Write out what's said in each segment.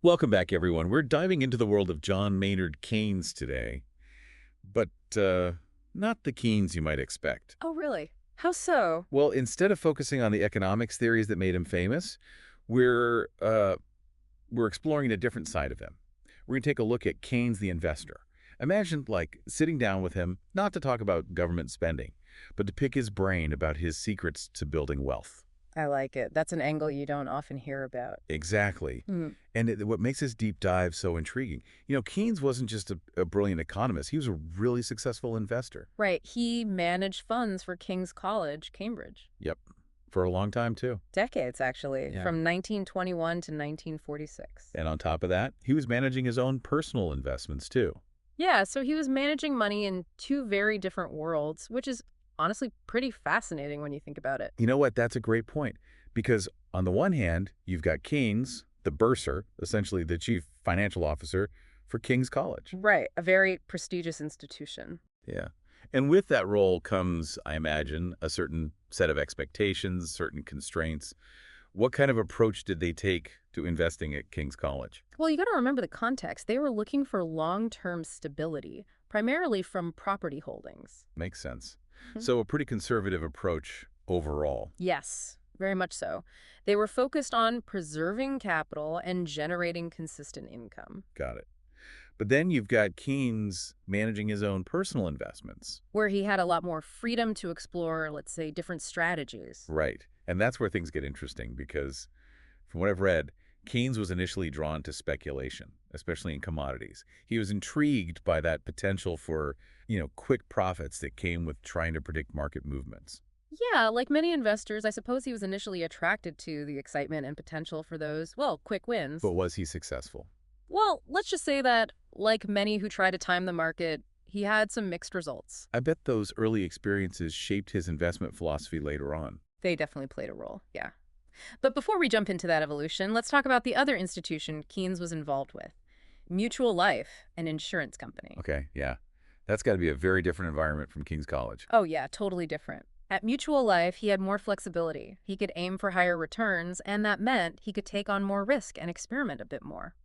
Welcome back, everyone. We're diving into the world of John Maynard Keynes today, but not the Keynes you might expect. Oh, really? How so? Well, instead of focusing on the economics theories that made him famous, we're uh, we're exploring a different side of him. We're going to take a look at Keynes the investor. Imagine, like, sitting down with him, not to talk about government spending, but to pick his brain about his secrets to building wealth. I like it. That's an angle you don't often hear about. Exactly. Hmm. And what makes this deep dive so intriguing, Keynes wasn't just a brilliant economist. He was a really successful investor. Right. He managed funds for King's College, Cambridge. Yep. For a long time, too. Decades, actually, Yeah. from 1921 to 1946. And on top of that, he was managing his own personal investments, too. Yeah, so he was managing money in two very different worlds, which is honestly pretty fascinating when you think about it. You know what? That's a great point. Because on the one hand, you've got Keynes, the bursar, essentially the chief financial officer for King's College. Right. A very prestigious institution. Yeah. And with that role comes, I imagine, a certain set of expectations, certain constraints. What kind of approach did they take to investing at King's College? Well, you got to remember the context. They were looking for long-term stability, primarily from property holdings. Makes sense. Mhm. So a pretty conservative approach overall. Yes, very much so. They were focused on preserving capital and generating consistent income, Got it. But then you've got Keynes managing his own personal investments. where he had a lot more freedom to explore, let's say, different strategies. Right. And that's where things get interesting because from what I've read, Keynes was initially drawn to speculation, especially in commodities. He was intrigued by that potential for, quick profits that came with trying to predict market movements. Yeah, like many investors, I suppose he was initially attracted to the excitement and potential for those, well, quick wins. But was he successful? Well, let's just say that, like many who try to time the market, he had some mixed results. I bet those early experiences shaped his investment philosophy later on. They definitely played a role, yeah. But before we jump into that evolution, let's talk about the other institution Keynes was involved with, Mutual Life, an insurance company. Okay, yeah. That's got to be a very different environment from King's College. Oh, yeah, totally different. At Mutual Life, he had more flexibility. He could aim for higher returns, and that meant he could take on more risk and experiment a bit more.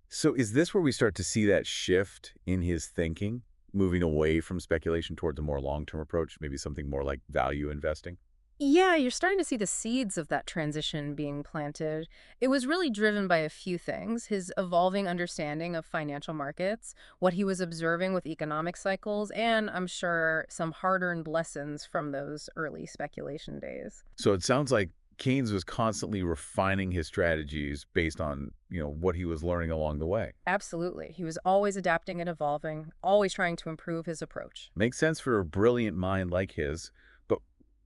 So is this where we start to see that shift in his thinking, moving away from speculation towards a more long-term approach, maybe something more like value investing? Yeah, you're starting to see the seeds of that transition being planted. It was really driven by a few things: his evolving understanding of financial markets, what he was observing with economic cycles, and I'm sure some hard-earned lessons from those early speculation days. So it sounds like Keynes was constantly refining his strategies based on, what he was learning along the way. Absolutely. He was always adapting and evolving, always trying to improve his approach. Makes sense for a brilliant mind like his, but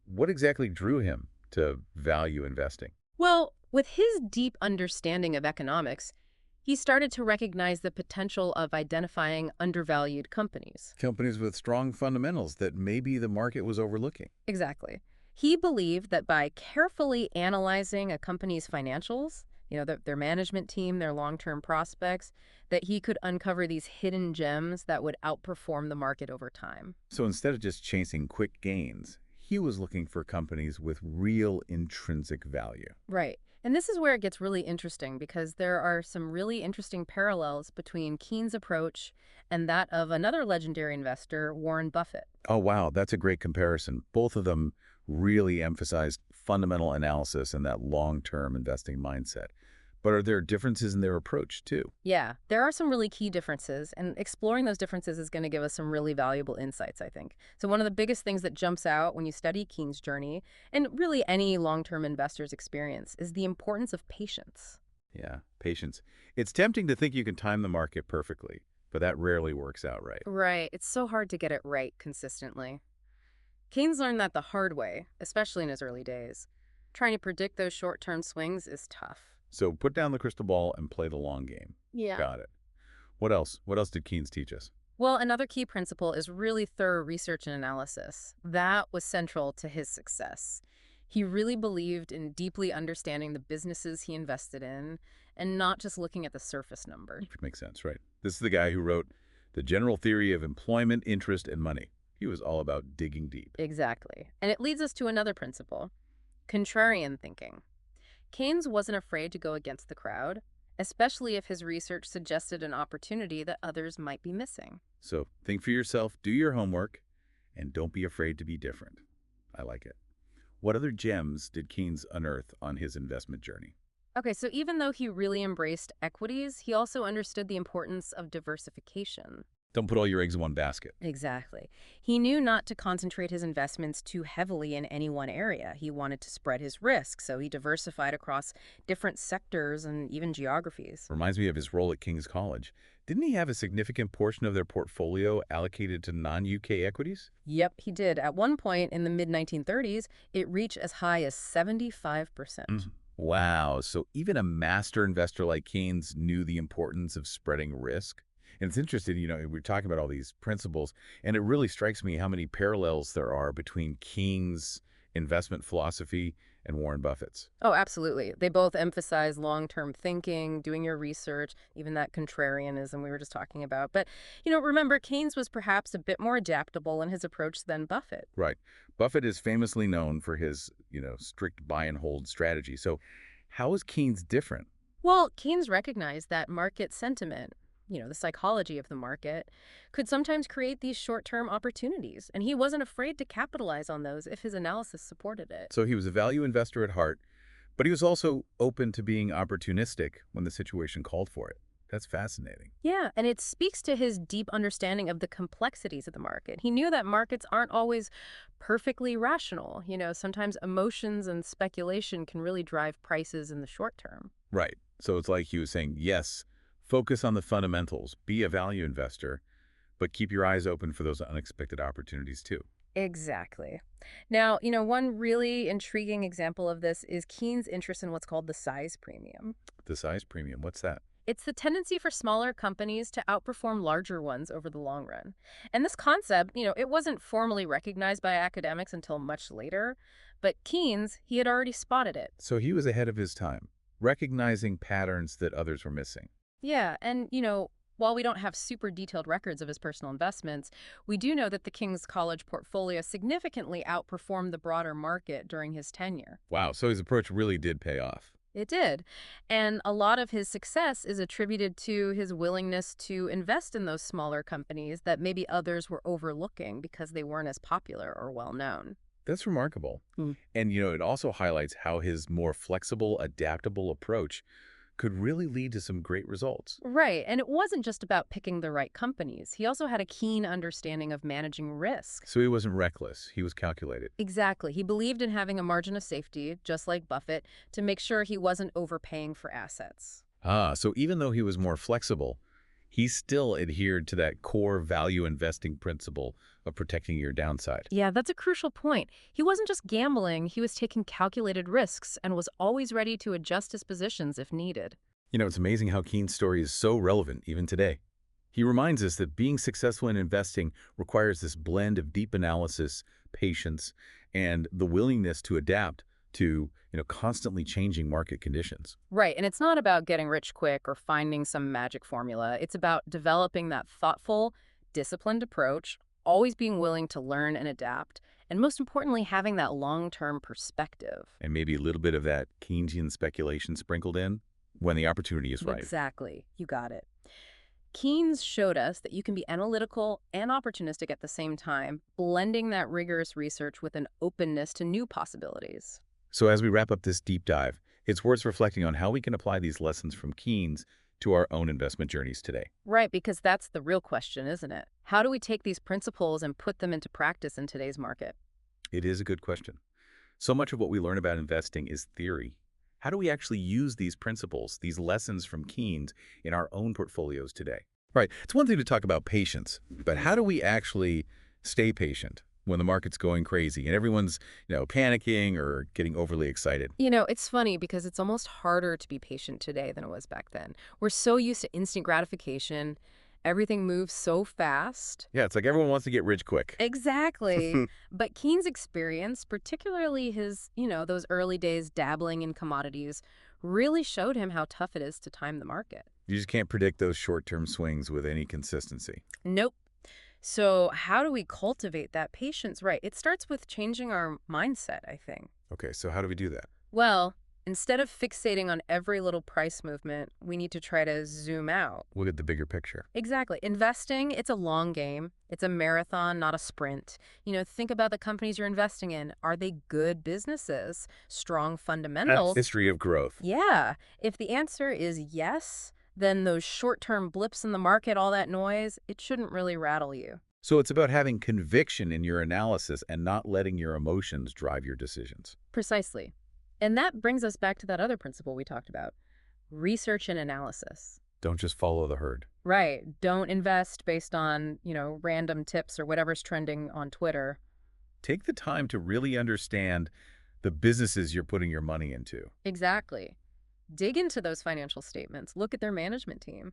what exactly drew him to value investing? Well, with his deep understanding of economics, he started to recognize the potential of identifying undervalued companies. Companies with strong fundamentals that maybe the market was overlooking. Exactly. He believed that by carefully analyzing a company's financials, their management team, their long-term prospects, that he could uncover these hidden gems that would outperform the market over time. So instead of just chasing quick gains, he was looking for companies with real intrinsic value. Right. And this is where it gets really interesting because there are some really interesting parallels between Keynes' approach and that of another legendary investor, Warren Buffett. Oh, wow, that's a great comparison. Both of them really emphasized fundamental analysis and that long-term investing mindset. But are there differences in their approach, too? Yeah, there are some really key differences, and exploring those differences is going to give us some really valuable insights, I think. So one of the biggest things that jumps out when you study Keynes' journey, and really any long-term investor's experience, is the importance of patience. Yeah, patience. It's tempting to think you can time the market perfectly, but that rarely works out right. Right, it's so hard to get it right consistently. Keynes learned that the hard way, especially in his early days. Trying to predict those short-term swings is tough. So put down the crystal ball and play the long game. Yeah. Got it. What else? What else did Keynes teach us? Well, another key principle is really thorough research and analysis. That was central to his success. He really believed in deeply understanding the businesses he invested in and not just looking at the surface numbers. Which makes sense, right? This is the guy who wrote The General Theory of Employment, Interest, and Money. He was all about digging deep. Exactly. And it leads us to another principle: contrarian thinking. Keynes wasn't afraid to go against the crowd, especially if his research suggested an opportunity that others might be missing. So think for yourself, do your homework, and don't be afraid to be different. I like it. What other gems did Keynes unearth on his investment journey? Okay, so even though he really embraced equities, he also understood the importance of diversification. Don't put all your eggs in one basket. Exactly. He knew not to concentrate his investments too heavily in any one area. He wanted to spread his risk, so he diversified across different sectors and even geographies. Reminds me of his role at King's College. Didn't he have a significant portion of their portfolio allocated to non-UK equities? Yep, he did. At one point in the mid-1930s, it reached as high as 75%. Wow. So even a master investor like Keynes knew the importance of spreading risk. And it's interesting, we're talking about all these principles, and it really strikes me how many parallels there are between Keynes' investment philosophy and Warren Buffett's. Oh, absolutely. They both emphasize long-term thinking, doing your research, even that contrarianism we were just talking about. But, remember, Keynes was perhaps a bit more adaptable in his approach than Buffett. Right. Buffett is famously known for his, strict buy and hold strategy. So how is Keynes different? Well, Keynes recognized that market sentiment, the psychology of the market, could sometimes create these short-term opportunities, and he wasn't afraid to capitalize on those if his analysis supported it. So he was a value investor at heart, but he was also open to being opportunistic when the situation called for it. That's fascinating. Yeah, and it speaks to his deep understanding of the complexities of the market. He knew that markets aren't always perfectly rational. Sometimes emotions and speculation can really drive prices in the short term. Right. So it's like he was saying, yes, focus on the fundamentals, be a value investor, but keep your eyes open for those unexpected opportunities too. Exactly. Now, one really intriguing example of this is Keynes' interest in what's called the size premium. The size premium, what's that? It's the tendency for smaller companies to outperform larger ones over the long run. And this concept, it wasn't formally recognized by academics until much later, but Keynes, he had already spotted it. So he was ahead of his time, recognizing patterns that others were missing. Yeah, and, while we don't have super detailed records of his personal investments, we do know that the King's College portfolio significantly outperformed the broader market during his tenure. Wow, so his approach really did pay off. It did. And a lot of his success is attributed to his willingness to invest in those smaller companies that maybe others were overlooking because they weren't as popular or well known. That's remarkable. Hmm. And, it also highlights how his more flexible, adaptable approach could really lead to some great results. Right. And it wasn't just about picking the right companies. He also had a keen understanding of managing risk. So he wasn't reckless. He was calculated. Exactly. He believed in having a margin of safety, just like Buffett, to make sure he wasn't overpaying for assets. So even though he was more flexible, he still adhered to that core value investing principle of protecting your downside. Yeah, that's a crucial point. He wasn't just gambling, he was taking calculated risks and was always ready to adjust his positions if needed. It's amazing how Keynes' story is so relevant even today. He reminds us that being successful in investing requires this blend of deep analysis, patience, and the willingness to adapt to, constantly changing market conditions. Right, and it's not about getting rich quick or finding some magic formula. It's about developing that thoughtful, disciplined approach, always being willing to learn and adapt, and most importantly, having that long-term perspective. And maybe a little bit of that Keynesian speculation sprinkled in when the opportunity is right. Exactly. You got it. Keynes showed us that you can be analytical and opportunistic at the same time, blending that rigorous research with an openness to new possibilities. So as we wrap up this deep dive, it's worth reflecting on how we can apply these lessons from Keynes to our own investment journeys today. Right, because that's the real question, isn't it? How do we take these principles and put them into practice in today's market? It is a good question. So much of what we learn about investing is theory. How do we actually use these principles, these lessons from Keynes, in our own portfolios today? Right. It's one thing to talk about patience, but how do we actually stay patient when the market's going crazy and everyone's, panicking or getting overly excited? It's funny because it's almost harder to be patient today than it was back then. We're so used to instant gratification. Everything moves so fast. Yeah, it's like everyone wants to get rich quick. Exactly. But Keynes' experience, particularly his, those early days dabbling in commodities, really showed him how tough it is to time the market. You just can't predict those short-term swings with any consistency. Nope. So how do we cultivate that patience? Right. It starts with changing our mindset, I think. Okay, so how do we do that? Well, Instead of fixating on every little price movement, we need to try to zoom out. Look at the bigger picture. Exactly. Investing, it's a long game. It's a marathon, not a sprint. Think about the companies you're investing in. Are they good businesses? Strong fundamentals? History of growth. Yeah. If the answer is yes, then those short-term blips in the market, all that noise, it shouldn't really rattle you. So it's about having conviction in your analysis and not letting your emotions drive your decisions. Precisely. And that brings us back to that other principle we talked about, research and analysis. Don't just follow the herd. Right. Don't invest based on, random tips or whatever's trending on Twitter. Take the time to really understand the businesses you're putting your money into. Exactly. Dig into those financial statements. Look at their management team.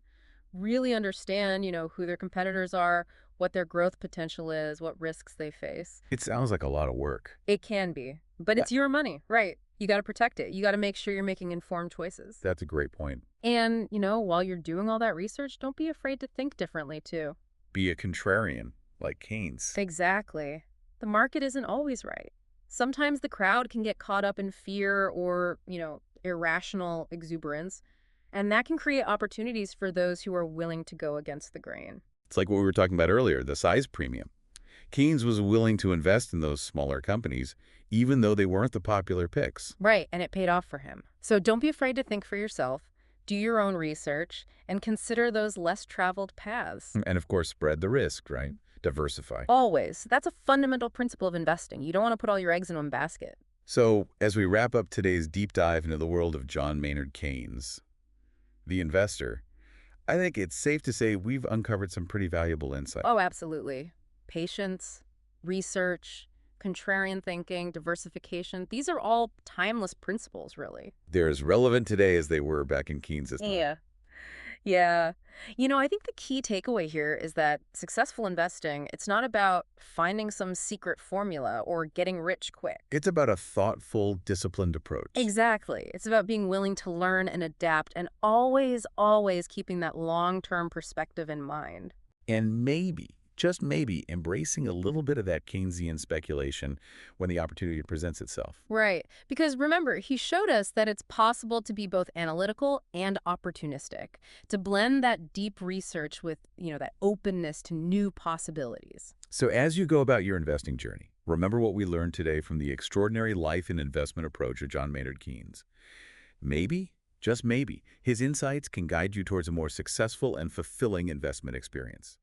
Really understand, who their competitors are, what their growth potential is, what risks they face. It sounds like a lot of work. It can be, but it's your money, right? You got to protect it. You got to make sure you're making informed choices. That's a great point. And, while you're doing all that research, don't be afraid to think differently, too. Be a contrarian, like Keynes. Exactly. The market isn't always right. Sometimes the crowd can get caught up in fear or, irrational exuberance, and that can create opportunities for those who are willing to go against the grain. It's like what we were talking about earlier, the size premium. Keynes was willing to invest in those smaller companies, even though they weren't the popular picks. Right, and it paid off for him. So don't be afraid to think for yourself, do your own research, and consider those less traveled paths. And of course, spread the risk, right? Diversify. Always. That's a fundamental principle of investing. You don't want to put all your eggs in one basket. So, as we wrap up today's deep dive into the world of John Maynard Keynes, the investor, I think it's safe to say we've uncovered some pretty valuable insight. Oh, absolutely. Patience, research, contrarian thinking, diversification, these are all timeless principles, really. They're as relevant today as they were back in Keynes' time. Yeah. Yeah. I think the key takeaway here is that successful investing, it's not about finding some secret formula or getting rich quick. It's about a thoughtful, disciplined approach. Exactly. It's about being willing to learn and adapt and always, always keeping that long-term perspective in mind. And maybe, just maybe, embracing a little bit of that Keynesian speculation when the opportunity presents itself. Right. Because remember, he showed us that it's possible to be both analytical and opportunistic, to blend that deep research with, that openness to new possibilities. So as you go about your investing journey, remember what we learned today from the extraordinary life and investment approach of John Maynard Keynes. Maybe, just maybe, his insights can guide you towards a more successful and fulfilling investment experience.